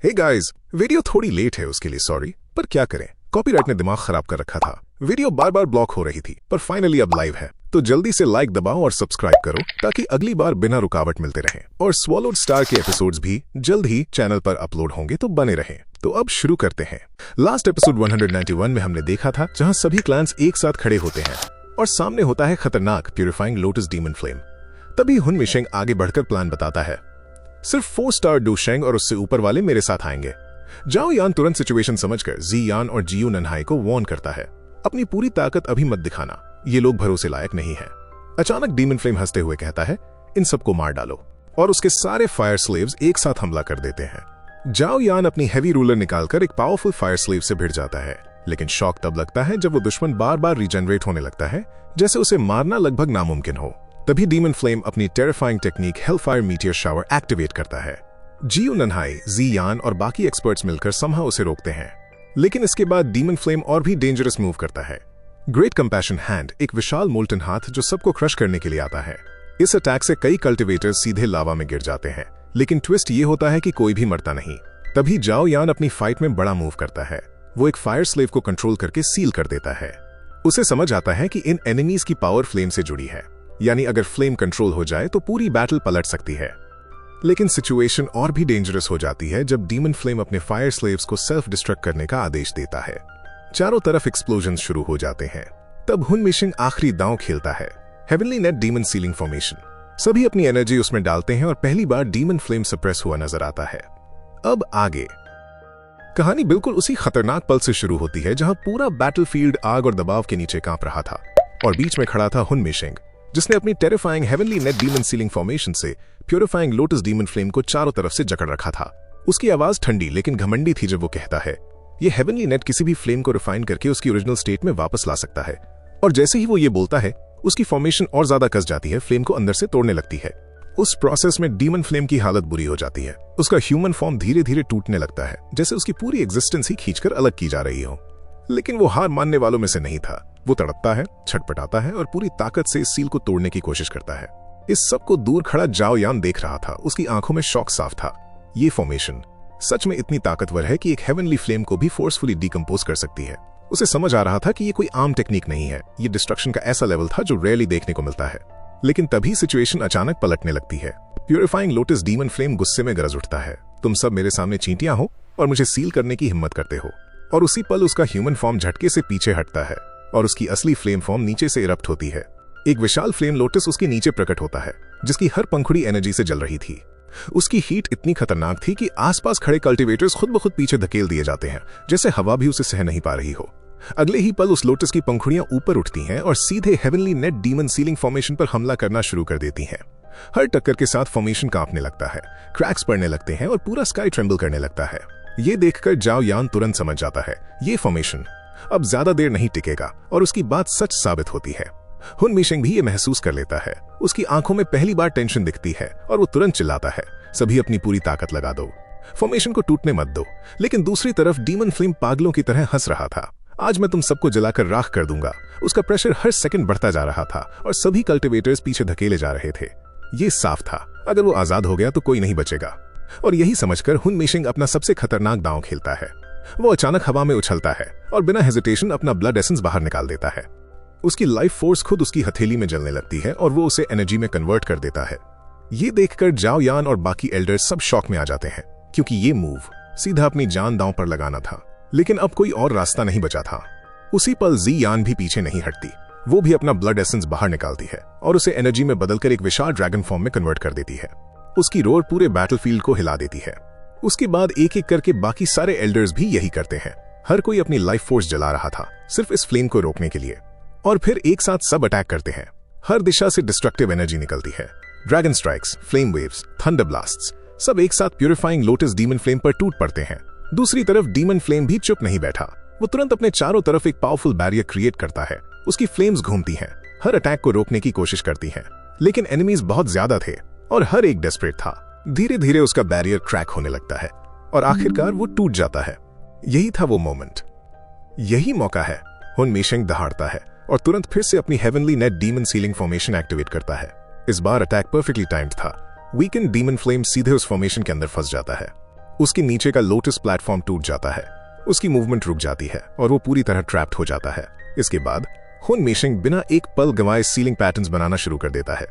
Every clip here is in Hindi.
हे गाइस, वीडियो थोड़ी लेट है उसके लिए सॉरी, पर क्या करें, कॉपीराइट ने दिमाग खराब कर रखा था। वीडियो बार बार ब्लॉक हो रही थी, पर फाइनली अब लाइव है, तो जल्दी से लाइक दबाओ और सब्सक्राइब करो ताकि अगली बार बिना रुकावट मिलते रहें। और स्वॉलोड स्टार के एपिसोड्स भी जल्द ही चैनल पर अपलोड होंगे, तो बने रहें। तो अब शुरू करते हैं। लास्ट एपिसोड 191 में हमने देखा था जहां सभी क्लैंस एक साथ खड़े होते हैं और सामने होता है खतरनाक प्यूरिफाइंग लोटस डीमन फ्लेम। तभी हुन मिशेंग आगे बढ़कर प्लान बताता है। सिर्फ 4 स्टार डू शेंग और उससे ऊपर वाले मेरे साथ आएंगे। जाओ यान तुरंत सिचुएशन समझकर जी यान और जियू ननहाई को वार्न करता है, अपनी पूरी ताकत अभी मत दिखाना, ये लोग भरोसे लायक नहीं है। अचानक डीमन फ्लेम हंसते हुए कहता है, इन सबको मार डालो, और उसके सारे फायर स्लेव्स एक साथ हमला कर देते हैं। जाओ यान अपनी हैवी रूलर निकालकर एक पावरफुल फायर स्लेव से भिड़ जाता है, लेकिन शॉक तब लगता है जब वो दुश्मन बार बार रीजनरेट होने लगता है, जैसे उसे मारना लगभग नामुमकिन हो। तभी डीमन फ्लेम अपनी terrifying technique Hellfire meteor shower activate करता है। जियू ननहाई, जी यान और बाकी एक्सपर्ट्स मिलकर समहाउ उसे रोकते हैं, लेकिन इसके बाद डीमन फ्लेम और भी डेंजरस मूव करता है। ग्रेट कंपैशन हैंड, एक विशाल मोल्टन हाथ जो सबको क्रश करने के लिए आता है। इस अटैक से कई कल्टिवेटर्स सीधे लावा में गिर जाते हैं, लेकिन ट्विस्ट ये होता है कि कोई भी मरता नहीं। तभी जाओ यान अपनी फाइट में बड़ा मूव करता है। वो एक फायर स्लेव को कंट्रोल करके सील कर देता है। उसे समझ आता है कि इन एनिमीज की पावर फ्लेम से जुड़ी है, यानी अगर फ्लेम कंट्रोल हो जाए तो पूरी बैटल पलट सकती है। लेकिन सिचुएशन और भी डेंजरस हो जाती है जब डीमन फ्लेम अपने फायर स्लेव्स को सेल्फ डिस्ट्रक्ट करने का आदेश देता है। चारों तरफ एक्सप्लोजन शुरू हो जाते हैं। तब हुन मिशेंग आखिरी दांव खेलता है, heavenly net demon ceiling formation. सभी अपनी एनर्जी उसमें डालते हैं और पहली बार डीमन फ्लेम सप्रेस हुआ नजर आता है। अब आगे कहानी बिल्कुल उसी खतरनाक पल से शुरू होती है जहां पूरा बैटलफील्ड आग और दबाव के नीचे कांप रहा था, और बीच में खड़ा था हुन मिशेंग, जिसने अपनी terrifying heavenly net demon ceiling formation से प्यूरिफाइंग लोटस डीमन फ्लेम को चारों तरफ से जकड़ रखा था। उसकी आवाज ठंडी लेकिन घमंडी थी जब वो कहता है, ये हेवनली नेट किसी भी फ्लेम को रिफाइन करके उसकी ओरिजिनल स्टेट में वापस ला सकता है। और जैसे ही वो ये बोलता है, उसकी फॉर्मेशन और ज्यादा कस जाती है, फ्लेम को अंदर से तोड़ने लगती है। उस प्रोसेस में डीमन फ्लेम की हालत बुरी हो जाती है। उसका ह्यूमन फॉर्म धीरे धीरे टूटने लगता है, जैसे उसकी पूरी एग्जिस्टेंस ही खींचकर अलग की जा रही हो। लेकिन वो हार मानने वालों में से नहीं था। वो तड़पता है, छटपटाता है और पूरी ताकत से इस सील को तोड़ने की कोशिश करता है। इस सब को दूर खड़ा जाओ यान देख रहा था। उसकी आंखों में शॉक साफ था। ये फॉर्मेशन सच में इतनी ताकतवर है कि एक हेवनली फ्लेम को भी फोर्सफुली डिकम्पोज कर सकती है। उसे समझ आ रहा था कि ये कोई आम टेक्निक नहीं है, ये डिस्ट्रक्शन का ऐसा लेवल था जो रेयरली देखने को मिलता है। लेकिन तभी सिचुएशन अचानक पलटने लगती है। प्यूरिफाइंग लोटस डीमन फ्लेम गुस्से में गरज उठता है, तुम सब मेरे सामने चींटियां हो और मुझे सील करने की हिम्मत करते हो। और उसी पल उसका ह्यूमन फॉर्म झटके से पीछे हटता है और उसकी असली फ्लेम फॉर्म नीचे से इरप्ट होती है। एक विशाल फ्लेम लोटस उसके नीचे प्रकट होता है, जिसकी हर पंखुड़ी एनर्जी से जल रही थी। उसकी हीट इतनी खतरनाक थी कि आसपास खड़े कल्टिवेटर्स खुद ब खुद पीछे धकेल दिए जाते हैं, जैसे हवा भी उसे सह नहीं पा रही हो। अगले ही पल उस लोटस की पंखुड़ियां ऊपर उठती हैं और सीधे heavenly net demon ceiling formation पर हमला करना शुरू कर देती हैं। हर टक्कर के साथ फॉर्मेशन कांपने लगता है, क्रैक्स पड़ने लगते हैं और पूरा स्काई ट्रेम्बल करने लगता है। ये देखकर जाओ यान तुरंत समझ जाता है, ये फॉर्मेशन अब ज्यादा देर नहीं टिकेगा, और उसकी बात सच साबित होती है। हुन मिशेंग भी ये महसूस कर लेता है। उसकी आंखों में पहली बार टेंशन दिखती है और वो तुरंत चिल्लाता है, सभी अपनी पूरी ताकत लगा दो, फॉर्मेशन को टूटने मत दो। लेकिन दूसरी तरफ डीमन फ्लेम पागलों की तरह हंस रहा था, आज मैं तुम सबको जलाकर राख कर दूंगा। उसका प्रेशर हर सेकंड बढ़ता जा रहा था और सभी कल्टिवेटर्स पीछे धकेले जा रहे थे। ये साफ था, अगर वो आजाद हो गया तो कोई नहीं बचेगा। और यही समझकर हुन मिशेंग अपना सबसे खतरनाक दांव खेलता है। वो अचानक हवा में उछलता है और बिना हेजिटेशन अपना ब्लड एसेंस बाहर निकाल देता है। उसकी लाइफ फोर्स खुद उसकी हथेली में जलने लगती है और वो उसे एनर्जी में कन्वर्ट कर देता है। ये देखकर जाओ यान और बाकी एल्डर्स सब शॉक में आ जाते हैं, क्योंकि ये मूव सीधा अपनी जान दांव पर लगाना था। लेकिन अब कोई और रास्ता नहीं बचा था। उसी पल जी यान भी पीछे नहीं हटती। वो भी अपना ब्लड एसेंस बाहर निकालती है और उसे एनर्जी में बदलकर एक विशाल ड्रैगन फॉर्म में कन्वर्ट कर देती है। उसकी रोर पूरे बैटलफील्ड को हिला देती है। उसके बाद एक एक करके बाकी सारे एल्डर्स भी यही करते हैं। हर कोई अपनी लाइफ फोर्स जला रहा था, सिर्फ इस फ्लेम को रोकने के लिए। और फिर एक साथ सब अटैक करते हैं। हर दिशा से डिस्ट्रक्टिव एनर्जी निकलती है। Dragon strikes, flame waves, thunder blasts, सब एक साथ प्यूरिफाइंग लोटस डीमन फ्लेम पर टूट पड़ते हैं। दूसरी तरफ डीमन फ्लेम भी चुप नहीं बैठा। वो तुरंत अपने चारों तरफ एक पावरफुल बैरियर क्रिएट करता है। उसकी फ्लेम्स घूमती हैं, हर अटैक को रोकने की कोशिश करती हैं। लेकिन एनिमीज बहुत ज्यादा थे और हर एक डेस्परेट था। धीरे धीरे उसका बैरियर क्रैक होने लगता है और आखिरकार वो टूट जाता है। यही था वो मोमेंट, यही मौका है। हुन मिशेंग दहाड़ता है और तुरंत फिर से अपनी heavenly net demon ceiling formation activate करता है। इस बार अटैक परफेक्टली टाइम्ड था। वीकेंड डीमन फ्लेम सीधे उस फॉर्मेशन के अंदर फंस जाता है। उसके नीचे का लोटस प्लेटफॉर्म टूट जाता है, उसकी मूवमेंट रुक जाती है और वो पूरी तरह ट्रैप्ड हो जाता है। इसके बाद हुन मिशिंग बिना एक पल गंवाए सीलिंग पैटर्न्स बनाना शुरू कर देता है।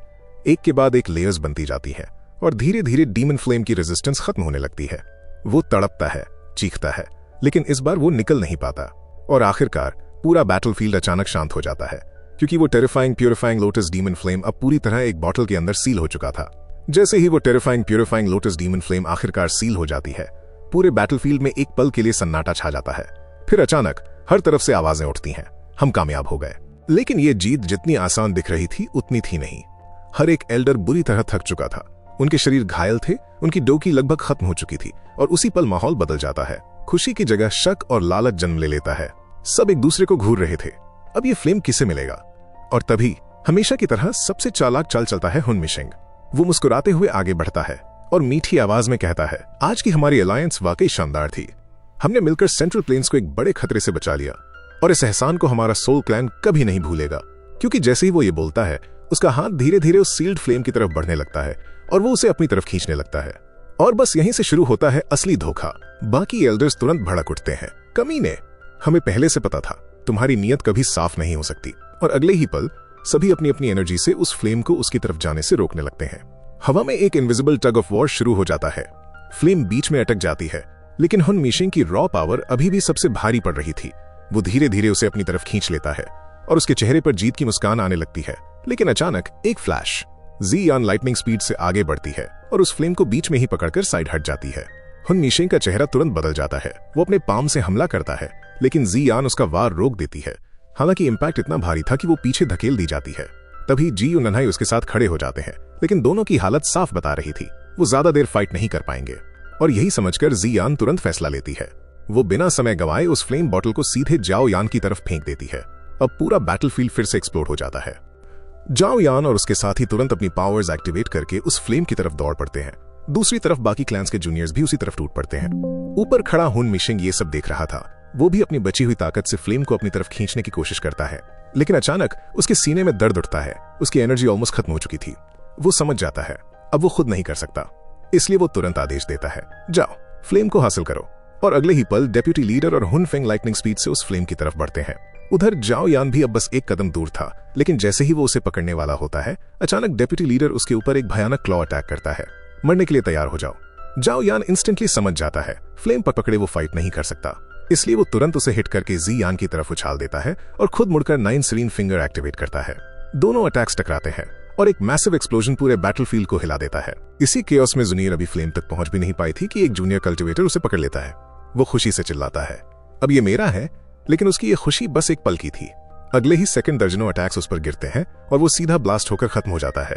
एक के बाद एक लेयर्स बनती जाती है और धीरे धीरे डीमन फ्लेम की रेजिस्टेंस खत्म होने लगती है। वो तड़पता है, चीखता है, लेकिन इस बार वो निकल नहीं पाता और आखिरकार पूरा बैटलफील्ड अचानक शांत हो जाता है, क्योंकि वो terrifying purifying lotus demon flame अब पूरी तरह एक बॉटल के अंदर सील हो चुका था। जैसे ही वो terrifying purifying lotus demon flame आखिरकार सील हो जाती है, पूरे बैटलफील्ड में एक पल के लिए सन्नाटा छा जाता है। फिर अचानक हर तरफ से आवाजें उठती हैं, हम कामयाब हो गए। लेकिन ये जीत जितनी आसान दिख रही थी उतनी थी नहीं। हर एक एल्डर बुरी तरह थक चुका था, उनके शरीर घायल थे, उनकी डोकी लगभग खत्म हो चुकी थी और उसी पल माहौल बदल जाता है। खुशी की जगह शक और लालच जन्म ले लेता है। सब एक दूसरे को घूर रहे थे, अब ये फ्लेम किसे मिलेगा। और तभी हमेशा की तरह सबसे चालाक चाल चलता है हुन मिशिंग। वो मुस्कुराते हुए आगे बढ़ता है और मीठी आवाज में कहता है, आज की हमारी अलायंस वाकई शानदार थी। हमने मिलकर सेंट्रल प्लेन्स को एक बड़े खतरे से बचा लिया और इस एहसान को हमारा सोल क्लैन कभी नहीं भूलेगा। क्योंकि जैसे ही वो ये बोलता है, उसका हाथ धीरे धीरे उस सील्ड फ्लेम की तरफ बढ़ने लगता है और वो उसे अपनी तरफ खींचने लगता है। और बस यहीं से शुरू होता है असली धोखा। बाकी एल्डर्स तुरंत भड़क उठते हैं, कमीने, हमें पहले से पता था तुम्हारी नीयत कभी साफ नहीं हो सकती। और अगले ही पल सभी अपनी अपनी एनर्जी से उस फ्लेम को उसकी तरफ जाने से रोकने लगते हैं। हवा में एक इनविजिबल टग ऑफ वॉर शुरू हो जाता है। फ्लेम बीच में अटक जाती है, लेकिन हुन मिशिंग की रॉ पावर अभी भी सबसे भारी पड़ रही थी। वो धीरे धीरे उसे अपनी तरफ खींच लेता है और उसके चेहरे पर जीत की मुस्कान आने लगती है। लेकिन अचानक एक फ्लैश, ज़ियान लाइटनिंग स्पीड से आगे बढ़ती है और उस फ्लेम को बीच में ही पकड़कर साइड हट जाती है। हुन मिशिंग का चेहरा तुरंत बदल जाता है। वो अपने पाम से हमला करता है, लेकिन ज़ियान उसका वार रोक देती है। हालांकि इम्पैक्ट इतना भारी था कि वो पीछे धकेल दी जाती है। तभी जी और नन्हाई उसके साथ खड़े हो जाते हैं, लेकिन दोनों की हालत साफ बता रही थी वो ज्यादा देर फाइट नहीं कर पाएंगे। और यही समझकर ज़ियान तुरंत फैसला लेती है। वो बिना समय गंवाए उस फ्लेम बॉटल को सीधे जाओ यान की तरफ फेंक देती है। अब पूरा बैटलफील्ड फिर से एक्सप्लोड हो जाता है। जाओ यान और उसके साथी तुरंत अपनी पावर्स एक्टिवेट करके उस फ्लेम की तरफ दौड़ पड़ते हैं। दूसरी तरफ बाकी क्लैंस के जूनियर्स भी उसी तरफ टूट पड़ते हैं। ऊपर खड़ा हुन मिशिंग ये सब देख रहा था। वो भी अपनी बची हुई ताकत से फ्लेम को अपनी तरफ खींचने की कोशिश करता है, लेकिन अचानक उसके सीने में दर्द उठता है। उसकी एनर्जी ऑलमोस्ट खत्म हो चुकी थी। वो समझ जाता है अब वो खुद नहीं कर सकता, इसलिए वो तुरंत आदेश देता है, जाओ फ्लेम को हासिल करो। और अगले ही पल डेप्यूटी लीडर और हुन फेंग लाइटनिंग स्पीड से उस फ्लेम की तरफ बढ़ते हैं। उधर जाओ यान भी अब बस एक कदम दूर था, लेकिन जैसे ही वो उसे पकड़ने वाला होता है, अचानक डेप्यूटी लीडर उसके ऊपर एक भयानक क्लॉ अटैक करता है। मरने के लिए तैयार हो जाओ। जाओ यान इंस्टेंटली समझ जाता है फ्लेम पर पकड़े वो फाइट नहीं कर सकता, इसलिए वो तुरंत उसे हिट करके ज़ियान की तरफ उछाल देता है और खुद मुड़कर 9 सीरीन फिंगर एक्टिवेट करता है। दोनों अटैक्स टकराते हैं और एक मैसिव एक्सप्लोजन पूरे बैटलफील्ड को हिला देता है। इसी केओस में जूनियर अभी फ्लेम तक पहुंच भी नहीं पाई थी कि एक जूनियर कल्टिवेटर उसे पकड़ लेता है। वो खुशी से चिल्लाता है, अब ये मेरा है। लेकिन उसकी ये खुशी बस एक पल की थी। अगले ही सेकंड दर्जनों अटैक्स उस पर गिरते हैं और वो सीधा ब्लास्ट होकर खत्म हो जाता है।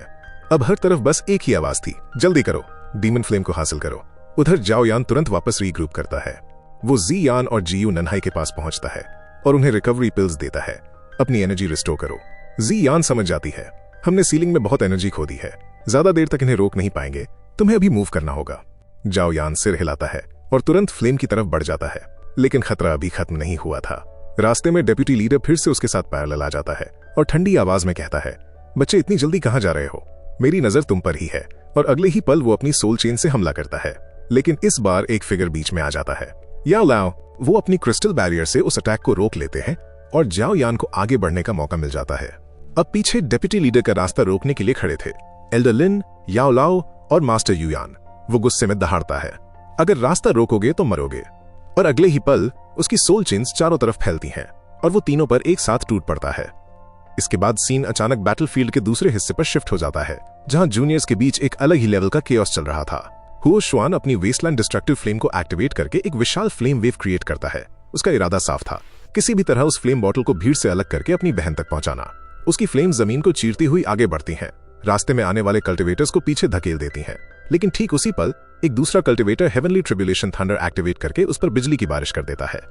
अब हर तरफ बस एक ही आवाज थी, जल्दी करो, डीमन फ्लेम को हासिल करो। उधर जाओ यान तुरंत वापस रीग्रुप करता है। वो ज़ियान और जीयू नन्हाई के पास पहुंचता है और उन्हें रिकवरी पिल्स देता है। अपनी एनर्जी रिस्टोर करो। ज़ियान समझ जाती है, हमने सीलिंग में बहुत एनर्जी खो दी है, ज्यादा देर तक इन्हें रोक नहीं पाएंगे, तुम्हें अभी मूव करना होगा। जाओ यान सिर हिलाता है और तुरंत फ्लेम की तरफ बढ़ जाता है, लेकिन खतरा अभी खत्म नहीं हुआ था। रास्ते में डेप्यूटी लीडर फिर से उसके साथ पैरेलल आ जाता है और ठंडी आवाज में कहता है, बच्चे इतनी जल्दी कहां जा रहे हो, मेरी नजर तुम पर ही है। और अगले ही पल वो अपनी सोल चेन से हमला करता है, लेकिन इस बार एक फिगर बीच में आ जाता है। याओ लाओ वो अपनी क्रिस्टल बैरियर से उस अटैक को रोक लेते हैं और जाओ यान को आगे बढ़ने का मौका मिल जाता है। अब पीछे डेप्यूटी लीडर का रास्ता रोकने के लिए खड़े थे एल्डर लिन, याओ लाओ और मास्टर युयान। वो गुस्से में दहाड़ता है, अगर रास्ता रोकोगे तो मरोगे। और अगले ही पल उसकी सोल चेन्स चारों तरफ फैलती हैं और वो तीनों पर एक साथ टूट पड़ता है। इसके बाद सीन अचानक बैटलफील्ड के दूसरे हिस्से पर शिफ्ट हो जाता है, जहां जूनियर्स के बीच एक अलग ही लेवल का केओस चल रहा था। हुओ शुआन अपनी वेस्टलैंड डिस्ट्रक्टिव फ्लेम को एक्टिवेट करके एक विशाल फ्लेम वेव क्रिएट करता है। उसका इरादा साफ था, किसी भी तरह उस फ्लेम बॉटल को भीड़ से अलग करके अपनी बहन तक पहुंचाना। उसकी फ्लेम जमीन को चीरती हुई आगे बढ़ती हैं, रास्ते में आने वाले कल्टिवेटर्स को पीछे धकेल देती हैं। लेकिन ठीक उसी पल एक दूसरा cultivator heavenly tribulation thunder activate करके उस पर बिजली की बारिश कर देता है।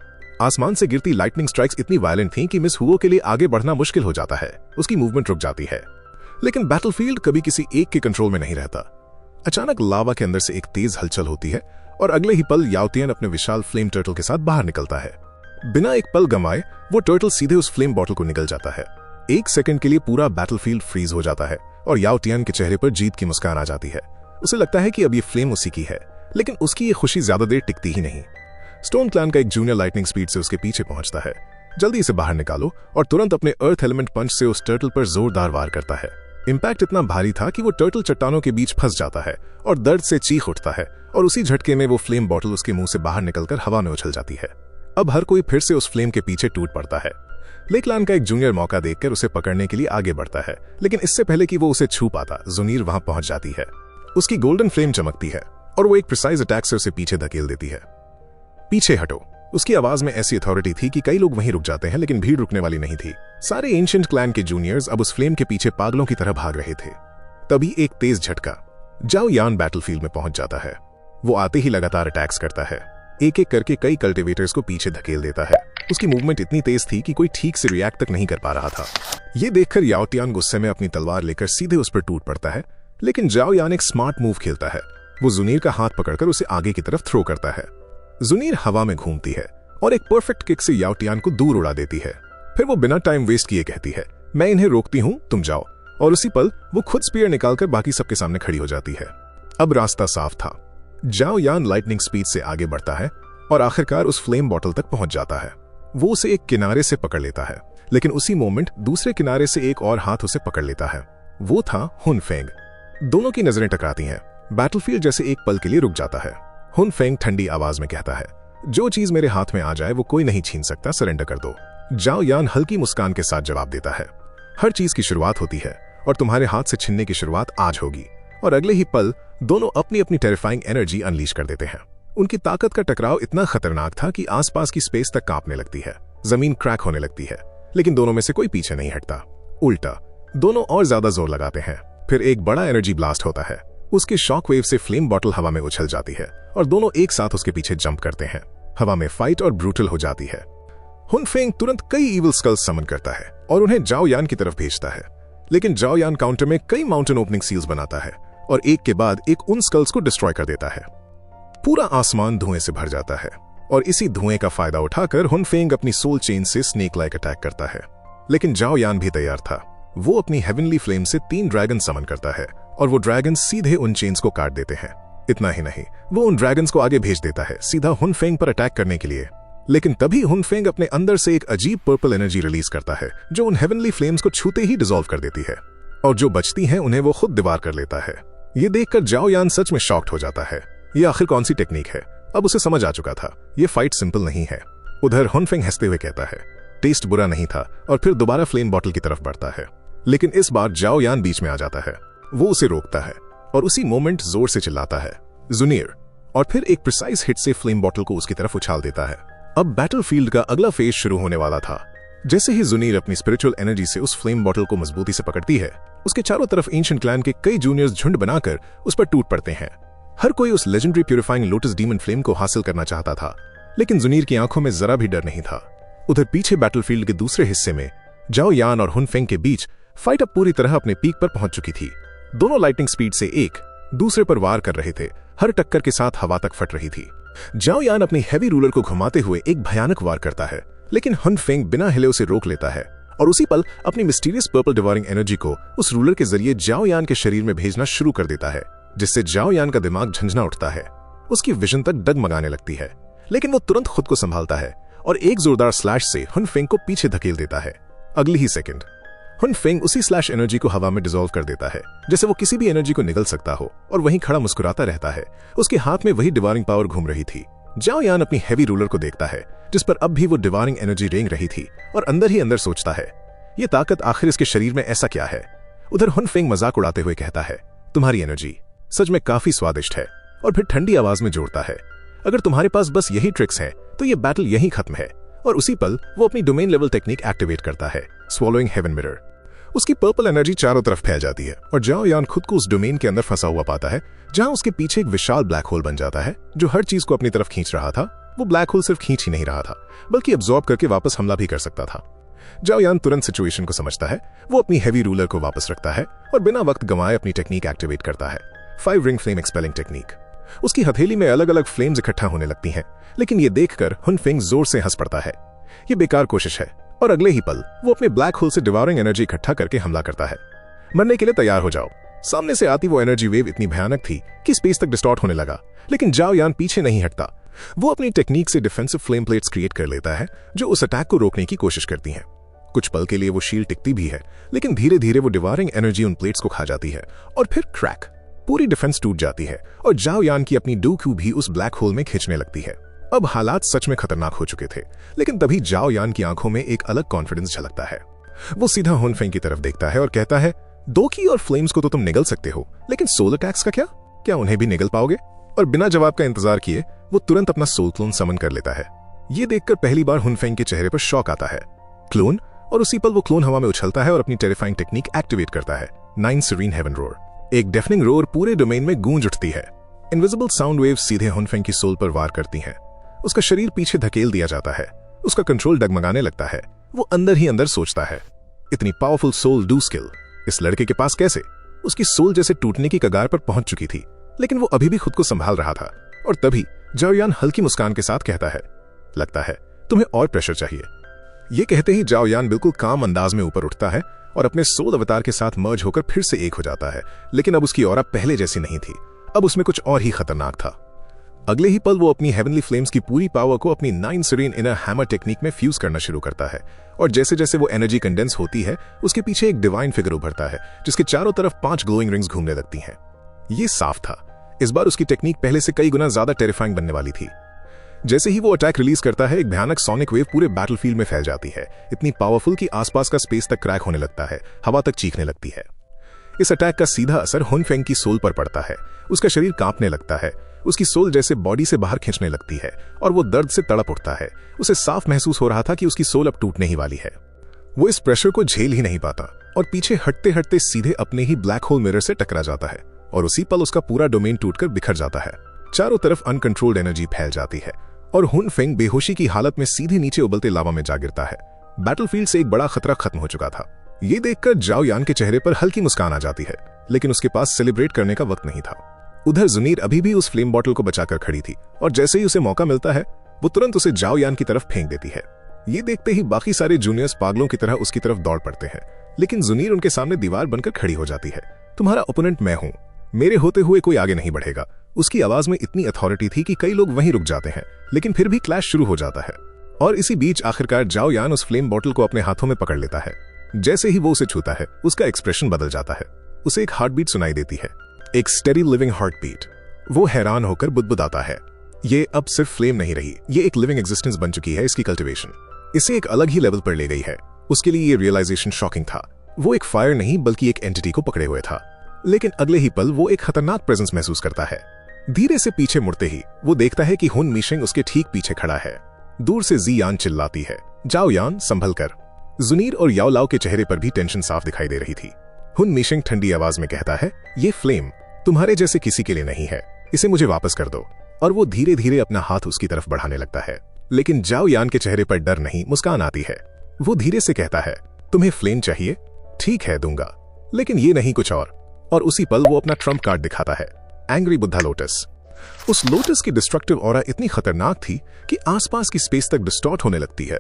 आसमान से गिरती लाइटनिंग स्ट्राइक्स इतनी वायलेंट थीं कि मिस हुओ के लिए आगे बढ़ना मुश्किल हो जाता है। उसकी मूवमेंट रुक जाती है। लेकिन बैटलफील्ड कभी किसी एक के कंट्रोल में नहीं रहता। अचानक लावा के अंदर से एक तेज हलचल होती है और अगले ही पल याओ तियन अपने विशाल फ्लेम टर्टल के साथ बाहर निकलता है। बिना एक पल गंवाए वो टर्टल सीधे उस फ्लेम बॉटल को निगल जाता है। एक सेकंड के लिए पूरा बैटलफील्ड फ्रीज हो जाता है और याओ तियन के चेहरे पर जीत की मुस्कान आ जाती है। उसे लगता है कि अब ये फ्लेम उसी की है, लेकिन उसकी ये खुशी ज्यादा देर टिकती ही नहीं। स्टोन क्लैन का एक जूनियर लाइटनिंग स्पीड से उसके पीछे पहुंचता है। जल्दी इसे बाहर निकालो और तुरंत अपने अर्थ एलिमेंट पंच से उस टर्टल पर जोरदार वार करता है। इम्पैक्ट इतना भारी था कि वो टर्टल चट्टानों के बीच फंस जाता है और दर्द से चीख उठता है और उसी झटके में वो फ्लेम बॉटल उसके मुंह से बाहर निकलकर हवा में उछल जाती है। अब हर कोई फिर से उस फ्लेम के पीछे टूट पड़ता है। लेकलान का एक जूनियर मौका देखकर उसे पकड़ने के लिए आगे बढ़ता है, लेकिन इससे पहले कि वो उसे छू पाता जुनीर वहां पहुंच जाती है। उसकी गोल्डन फ्लेम चमकती है और वो एक प्रिसाइज अटैक से उसे पीछे धकेल देती है। पीछे हटो। उसकी आवाज में ऐसी अथॉरिटी थी कि कई लोग वहीं रुक जाते हैं, लेकिन भीड़ रुकने वाली नहीं थी। सारे एंशिएंट क्लैन के जूनियर्स अब उस फ्लेम के पीछे पागलों की तरह भाग रहे थे। तभी एक तेज झटका। जाओ यान बैटलफील्ड में पहुंच जाता है। वो आते ही लगातार अटैक्स करता है, एक एक करके कई कल्टिवेटर्स को पीछे धकेल देता है। उसकी मूवमेंट इतनी तेज थी कि कोई ठीक से रिएक्ट तक नहीं कर पा रहा था। ये देखकर याओ टियान गुस्से में अपनी तलवार लेकर सीधे उस पर टूट पड़ता है, लेकिन जाओ यान एक स्मार्ट मूव खेलता है। वो जुनीर का हाथ पकड़कर उसे आगे की तरफ थ्रो करता है। जुनीर हवा में घूमती है और एक परफेक्ट किक से याओ टियान को दूर उड़ा देती है। फिर वो बिना टाइम वेस्ट किए कहती है, मैं इन्हें रोकती हूँ, तुम जाओ। और उसी पल वो खुद स्पीयर निकालकर बाकी सबके सामने खड़ी हो जाती है। अब रास्ता साफ था। जाओ यान लाइटनिंग स्पीड से आगे बढ़ता है और आखिरकार उस फ्लेम बॉटल तक पहुंच जाता है। वो उसे एक किनारे से पकड़ लेता है, लेकिन उसी मोमेंट दूसरे किनारे से एक और हाथ उसे पकड़ लेता है। वो था हुन फेंग। दोनों की नजरें टकराती हैं। बैटलफील्ड जैसे एक पल के लिए रुक जाता है। हुन फेंग ठंडी आवाज में कहता है, जो चीज मेरे हाथ में आ जाए वो कोई नहीं छीन सकता, सरेंडर कर दो। जाओ यान हल्की मुस्कान के साथ जवाब देता है, हर चीज की शुरुआत होती है और तुम्हारे हाथ से छीनने की शुरुआत आज होगी। और अगले ही पल दोनों अपनी अपनी टेरिफाइंग एनर्जी अनलीश कर देते हैं। उनकी ताकत का टकराव इतना खतरनाक था कि आसपास की स्पेस तक कांपने लगती है, जमीन क्रैक होने लगती है, लेकिन दोनों में से कोई पीछे नहीं हटता। उल्टा दोनों और ज्यादा जोर लगाते हैं। फिर एक बड़ा एनर्जी ब्लास्ट होता है। उसके शॉक वेव से फ्लेम बॉटल हवा में उछल जाती है और दोनों एक साथ उसके पीछे जंप करते हैं। हवा में फाइट और ब्रूटल हो जाती है। हुन फेंग तुरंत कई इविल स्कल्स समन करता है और उन्हें जाओ यान की तरफ भेजता है, लेकिन जाओ यान काउंटर में कई माउंटेन ओपनिंग सील्स बनाता है और एक के बाद एक उन स्कल्स को डिस्ट्रॉय कर देता है। पूरा आसमान धुएं से भर जाता है और इसी धुएं का फायदा उठाकर हुन फेंग अपनी सोल चेन से स्नेक लाइक अटैक करता है। लेकिन जाओ यान भी तैयार था। वो अपनी हेवनली फ्लेम से 3 ड्रैगन समन करता है और वो ड्रैगन सीधे उन चेन्स को काट देते हैं। इतना ही नहीं, वो उन ड्रैगन्स को आगे भेज देता है सीधा हुन फेंग पर अटैक करने के लिए। लेकिन तभी हुन फेंग अपने अंदर से एक अजीब पर्पल एनर्जी रिलीज करता है जो उन हेवनली फ्लेम्स को छूते ही डिसॉल्व कर देती है और जो बचती हैं उन्हें वो खुद दीवार कर लेता है। ये देखकर जाओ यान सच में शॉक्ड हो जाता है। ये आखिर कौन सी टेक्निक है? अब उसे समझ आ चुका था, ये फाइट सिंपल नहीं है। उधर हुन फेंग हंसते हुए कहता है, टेस्ट बुरा नहीं था, और फिर दोबारा फ्लेम बॉटल की तरफ बढ़ता है। लेकिन इस बार जाओ यान बीच में आ जाता है। वो उसे रोकता है और उसी मोमेंट जोर से चिल्लाता है, जुनीर, और फिर एक प्रिसाइज हिट से फ्लेम बॉटल को उसकी तरफ उछाल देता है। अब बैटलफील्ड का अगला फेज शुरू होने वाला था। जैसे ही जुनीर अपनी स्पिरिचुअल एनर्जी से उस फ्लेम बॉटल को मजबूती से पकड़ती है, उसके चारों तरफ एंशिएंट क्लैन के कई जूनियर्स झुंड बनाकर उस पर टूट पड़ते हैं। हर कोई उस legendary purifying lotus demon flame को हासिल करना चाहता था, लेकिन जुनीर की आंखों में जरा भी डर नहीं था। उधर पीछे बैटलफील्ड के दूसरे हिस्से में जाओ यान और हुन फेंग के बीच फाइट अब पूरी तरह अपने पीक पर पहुंच चुकी थी। दोनों लाइटनिंग स्पीड से एक दूसरे पर वार कर रहे थे, हर टक्कर के साथ हवा तक फट रही थी। जाओ यान अपनी हैवी रूलर को घुमाते हुए एक भयानक वार करता है, लेकिन हुन फेंग बिना हिले उसे रोक लेता है और उसी पल अपनी मिस्टीरियस पर्पल डिवॉरिंग एनर्जी को उस रूलर के जरिए जाओ यान के शरीर में भेजना शुरू कर देता है, जिससे जाओ यान का दिमाग झंझना उठता है। उसकी विजन तक डगमगाने लगती है, लेकिन वो तुरंत खुद को संभालता है और एक जोरदार स्लैश से हुन फेंग को पीछे धकेल देता है। अगली ही सेकंड हुन फेंग उसी स्लैश एनर्जी को हवा में डिसॉल्व कर देता है, जैसे वो किसी भी एनर्जी को निगल सकता हो, और वहीं खड़ा मुस्कुराता रहता है। उसके हाथ में वही डिवारिंग पावर घूम रही थी। जाओ यान अपनी हैवी रूलर को देखता है, जिस पर अब भी वो डिवारिंग एनर्जी रेंग रही थी, और अंदर ही अंदर सोचता है, ये ताकत आखिर इसके शरीर में ऐसा क्या है। उधर हुन फेंग मजाक उड़ाते हुए कहता है, तुम्हारी एनर्जी सच में काफी स्वादिष्ट है, और फिर ठंडी आवाज में जोड़ता है, अगर तुम्हारे पास बस यही ट्रिक्स हैं तो ये बैटल यहीं खत्म है। और उसी पल वो अपनी डोमेन लेवल टेक्निक एक्टिवेट करता है, स्वॉलोइंग हेवन मिरर। उसकी पर्पल एनर्जी चारों तरफ फैल जाती है और जाओ यान खुद को उस डोमेन के अंदर फंसा हुआ पाता है, जहां उसके पीछे एक विशाल ब्लैक होल बन जाता है जो हर चीज को अपनी तरफ खींच रहा था। वो ब्लैक होल सिर्फ खींच ही नहीं रहा था, बल्कि अब्सॉर्ब करके वापस हमला भी कर सकता था। जाओ यान तुरंत सिचुएशन को समझता है। वो अपनी हैवी रूलर को वापस रखता है और बिना वक्त गंवाए अपनी टेक्निक एक्टिवेट करता है, 5 रिंग फ्लेम एक्सपेलिंग टेक्निक। उसकी हथेली में अलग अलग फ्लेम्स इकट्ठा होने लगती हैं, लेकिन ये देखकर हुन फेंग जोर से हंस पड़ता है। ये बेकार कोशिश है, और अगले ही पल वो अपने ब्लैक होल से डिवारिंग एनर्जी इकट्ठा करके हमला करता है। मरने के लिए तैयार हो जाओ। सामने से आती वो एनर्जी वेव इतनी भयानक थी कि स्पेस तक डिस्टॉर्ट होने लगा, लेकिन जाओ यान पीछे नहीं हटता। वो अपनी टेक्निक से डिफेंसिव फ्लेम प्लेट्स क्रिएट कर लेता है जो उस अटैक को रोकने की कोशिश करती हैं। कुछ पल के लिए वो शील्ड टिकती भी है, लेकिन धीरे धीरे वो डिवायरिंग एनर्जी उन प्लेट्स को खा जाती है और फिर क्रैक, पूरी डिफेंस टूट जाती है और जाओ यान की अपनी डूक्यू भी उस ब्लैक होल में खींचने लगती है। अब हालात सच में खतरनाक हो चुके थे, लेकिन तभी जाओ यान की आंखों में एक अलग कॉन्फिडेंस झलकता है। वो सीधा हुन फेंग की तरफ देखता है और कहता है, दो की और फ्लेम्स को तो तुम निगल सकते हो, लेकिन सोल अटैक्स का क्या उन्हें भी निगल पाओगे? और बिना जवाब का इंतजार किए वो तुरंत अपना सोल क्लोन समन कर लेता है। ये देखकर पहली बार हुन फेंग के चेहरे पर शॉक आता है। क्लोन, और उसी पल वो क्लोन हवा में उछलता है और अपनी टेरिफाइंग टेक्निक एक्टिवेट करता है, 9 सीरीन हेवन रोर। एक डेफनिंग रोर पूरे डोमेन में गूंज उठती है। इनविजिबल साउंड वेव सीधे हुन फेंग की सोल पर वार करती हैं। उसका शरीर पीछे धकेल दिया जाता है, उसका कंट्रोल डगमगाने लगता है। वो अंदर ही अंदर सोचता है, इतनी पावरफुल सोल डू स्किल इस लड़के के पास कैसे? उसकी सोल जैसे टूटने की कगार पर पहुंच चुकी थी, लेकिन वो अभी भी खुद को संभाल रहा था। और तभी जाओ यान हल्की मुस्कान के साथ कहता है, लगता है तुम्हें और प्रेशर चाहिए। ये कहते ही जाओ यान बिल्कुल काम अंदाज में ऊपर उठता है और अपने सोल अवतार के साथ मर्ज होकर फिर से एक हो जाता है। लेकिन अब उसकी ऑरा पहले जैसी नहीं थी, अब उसमें कुछ और ही खतरनाक था। अगले ही पल वो अपनी हेवनली फ्लेम्स की पूरी पावर को अपनी 9 सीरीन इनर हैमर टेक्निक में फ्यूज करना शुरू करता है। और जैसे जैसे वो एनर्जी कंडेंस होती है, उसके पीछे एक डिवाइन फिगर उभरता है जिसके चारों तरफ 5 ग्लोइंग रिंग्स घूमने लगती हैं। ये साफ था, इस बार उसकी टेक्निक पहले से कई गुना ज्यादा टेरिफाइंग बनने वाली थी। जैसे ही वो अटैक रिलीज करता है, एक भयानक सोनिक वेव पूरे बैटलफील्ड में फैल जाती है, इतनी पावरफुल कि आसपास का स्पेस तक क्रैक होने लगता है, हवा तक चीखने लगती है। इस अटैक का सीधा असर हुन फेंग की सोल पर पड़ता है। उसका शरीर कांपने लगता है, उसकी सोल जैसे बॉडी से बाहर खींचने लगती है और वो दर्द से तड़प उठता है। उसे साफ महसूस हो रहा था कि उसकी सोल अब टूटने ही वाली है। वो इस प्रेशर को झेल ही नहीं पाता और पीछे हटते हटते सीधे अपने ही ब्लैक होल मिरर से टकरा जाता है और उसी पल उसका पूरा डोमेन टूटकर बिखर जाता है। चारों तरफ अनकंट्रोल्ड एनर्जी फैल जाती है और हुन फेंग बेहोशी की हालत में सीधे नीचे उबलते लावा में जा गिरता है। बैटलफील्ड से एक बड़ा खतरा खत्म हो चुका था। ये देखकर जाओ यान के चेहरे पर हल्की मुस्कान आ जाती है, लेकिन उसके पास सेलिब्रेट करने का वक्त नहीं था। उधर जुनीर अभी भी उस फ्लेम बॉटल को बचाकर खड़ी थी और जैसे ही उसे मौका मिलता है, वो तुरंत उसे जाओ यान की तरफ फेंक देती है। ये देखते ही बाकी सारे जूनियर्स पागलों की तरह उसकी तरफ दौड़ पड़ते हैं, लेकिन जुनीर उनके सामने दीवार बनकर खड़ी हो जाती है। तुम्हारा ओपोनेंट मैं हूं, मेरे होते हुए कोई आगे नहीं बढ़ेगा। उसकी आवाज में इतनी अथॉरिटी थी कि कई लोग वहीं रुक जाते हैं, लेकिन फिर भी क्लैश शुरू हो जाता है। और इसी बीच आखिरकार जाओ यान उस फ्लेम बॉटल को अपने हाथों में पकड़ लेता है। जैसे ही वो उसे छूता है, उसका एक्सप्रेशन बदल जाता है। उसे एक हार्ट बीट सुनाई देती है, एक स्टेडी लिविंग हार्ट बीट। वो हैरान होकर बुदबुदाता है, ये अब सिर्फ फ्लेम नहीं रही, ये एक लिविंग एग्जिस्टेंस बन चुकी है। इसकी कल्टिवेशन इसे एक अलग ही लेवल पर ले गई है। उसके लिए ये रियलाइजेशन शॉकिंग था। वो एक फायर नहीं बल्कि एक एंटिटी को पकड़े हुए था। लेकिन अगले ही पल वो एक खतरनाक प्रेजेंस महसूस करता है। धीरे से पीछे मुड़ते ही वो देखता है कि हुन मीशेंग उसके ठीक पीछे खड़ा है। दूर से जी यान चिल्लाती है, जाओ यान संभल कर। जुनीर और याओ लाओ के चेहरे पर भी टेंशन साफ दिखाई दे रही थी। हुन मीशेंग ठंडी आवाज में कहता है, ये फ्लेम तुम्हारे जैसे किसी के लिए नहीं है, इसे मुझे वापस कर दो। और वो धीरे धीरे अपना हाथ उसकी तरफ बढ़ाने लगता है, लेकिन जाओ यान के चेहरे पर डर नहीं, मुस्कान आती है। वो धीरे से कहता है, तुम्हें फ्लेम चाहिए? ठीक है, दूंगा, लेकिन ये नहीं कुछ और। और उसी पल वो अपना ट्रम्प कार्ड दिखाता है, एंग्री बुद्धा लोटस। उस लोटस की डिस्ट्रक्टिव ऑरा इतनी खतरनाक थी कि आसपास की स्पेस तक डिस्टॉर्ट होने लगती है।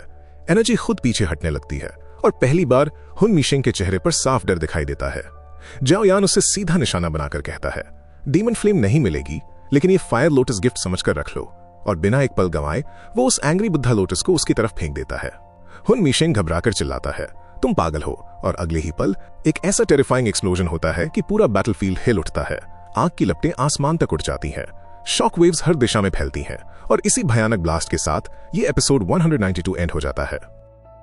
एनर्जी खुद पीछे हटने लगती है और पहली बार हुन मीशेंग के चेहरे पर साफ डर दिखाई देता है। जाओ यान उससे सीधा निशाना बनाकर कहता है, डीमन फ्लेम नहीं मिलेगी, लेकिन ये फायर लोटस गिफ्ट समझकर रख लो। और बिना एक पल गंवाए वो उस एंग्री बुद्धा लोटस को उसकी तरफ फेंक देता है। हुन मीशेंग घबराकर चिल्लाता है, तुम पागल हो। और अगले ही पल एक ऐसा टेरिफाइंग एक्सप्लोजन होता है कि पूरा बैटलफील्ड हिल उठता है। आग की लपटें आसमान तक उड़ जाती हैं, शॉक वेव्स हर दिशा में फैलती हैं और इसी भयानक ब्लास्ट के साथ ये एपिसोड 192 एंड हो जाता है।